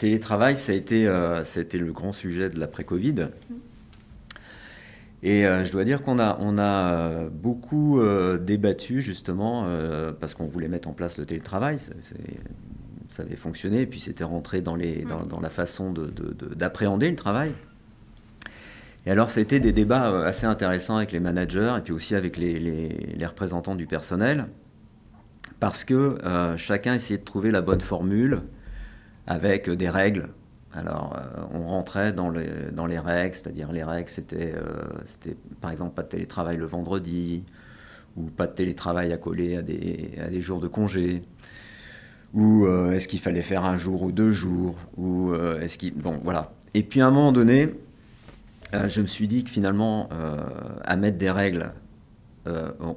télétravail, ça a été le grand sujet de l'après-Covid. Et je dois dire qu'on a beaucoup débattu justement parce qu'on voulait mettre en place le télétravail. Ça avait fonctionné et puis c'était rentré dans la façon d'appréhender le travail. Et alors ça a été des débats assez intéressants avec les managers et puis aussi avec les représentants du personnel parce que chacun essayait de trouver la bonne formule avec des règles. Alors, on rentrait dans les règles, c'est-à-dire les règles, c'était par exemple pas de télétravail le vendredi, ou pas de télétravail accolé à des jours de congé, ou est-ce qu'il fallait faire un jour ou 2 jours, ou Bon, voilà. Et puis à un moment donné, je me suis dit que finalement, à mettre des règles,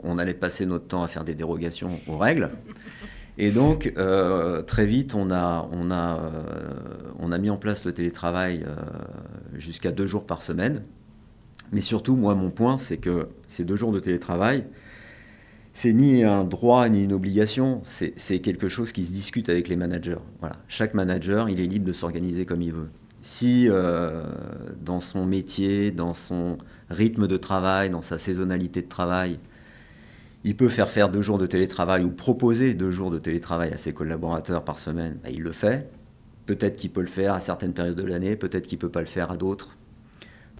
on allait passer notre temps à faire des dérogations aux règles. Et donc, très vite, on a mis en place le télétravail jusqu'à 2 jours par semaine. Mais surtout, moi, mon point, c'est que ces 2 jours de télétravail, c'est ni un droit ni une obligation, c'est quelque chose qui se discute avec les managers. Voilà. Chaque manager, il est libre de s'organiser comme il veut. Si dans son métier, dans son rythme de travail, dans sa saisonnalité de travail, il peut faire 2 jours de télétravail ou proposer 2 jours de télétravail à ses collaborateurs par semaine, il le fait. Peut-être qu'il peut le faire à certaines périodes de l'année, peut-être qu'il ne peut pas le faire à d'autres.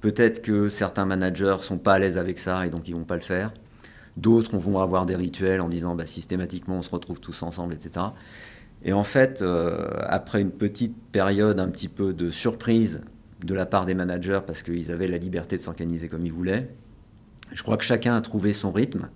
Peut-être que certains managers ne sont pas à l'aise avec ça et donc ils ne vont pas le faire. D'autres vont avoir des rituels en disant systématiquement on se retrouve tous ensemble, etc. Et en fait, après une petite période un petit peu de surprise de la part des managers parce qu'ils avaient la liberté de s'organiser comme ils voulaient, je crois que chacun a trouvé son rythme.